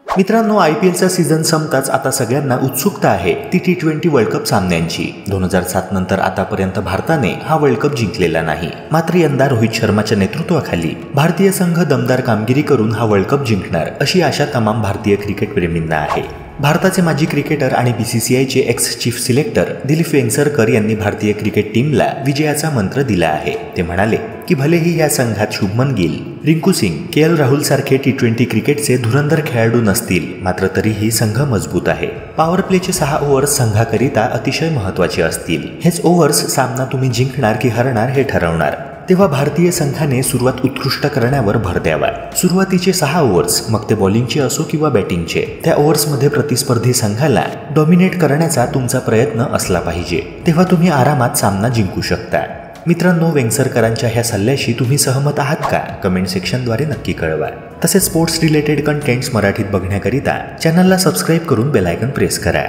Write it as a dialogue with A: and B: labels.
A: मित्रांनो, IPLचा सीझन संपताच आता सगळ्यांना उत्सुकता आहे ती T20 वर्ल्ड कप सामन्यांची। 2007 नंतर आतापर्यंत भारताने हा वर्ल्ड कप जिंकलेला नाही। मात्र यंदा रोहित शर्माच्या नेतृत्वाखाली भारतीय संघ दमदार कामगिरी करून हा वर्ल्ड कप जिंकणार अशी आशा तमाम भारतीय क्रिकेट प्रेमींना आहे। भारताचे माजी क्रिकेटर आणि BCCIचे ex chief selector Dilip Vengsarkar यांनी भारतीय क्रिकेट टीमला विजयाचा मंत्र दिला आहे। ते म्हणाले की भलेही या संघात शुभमन गिल, रिंकू सिंग, KL राहुल सारखे T20 क्रिकेटचे धुरंधर खेळाडू नसतील, मात्र तरीही संघ मजबूत आहे। पॉवर प्लेचे 6 ओव्हर्स संघाकरिता अतिशय महत्त्वाचे असतील। हेच ओव्हर्स सामना तुम्ही जिंकणार की हरणार हे ठरवणार। तेव्हा भारतीय संघाने सुरुवात उत्कृष्ट करण्यावर भर द्यावा। सुरुवातीचे 6 ओव्हर्स, मग ते बॉलिंगचे असो किंवा बॅटिंगचे, त्या ओव्हर्समध्ये प्रतिस्पर्धी संघाला डॉमिनेट करण्याचा तुमचा प्रयत्न असला पाहिजे। तेव्हा तुम्ही आरामात सामना जिंकू शकता। मित्रांनो, वेंगसरकरांच्या ह्या सल्ल्याशी तुम्ही सहमत आहात का? कमेंट सेक्शनद्वारे नक्की कळवा। तसेच स्पोर्ट्स रिलेटेड कंटेंट्स मराठीत बघण्याकरिता चॅनलला सबस्क्राईब करून बेल आयकॉन प्रेस करा।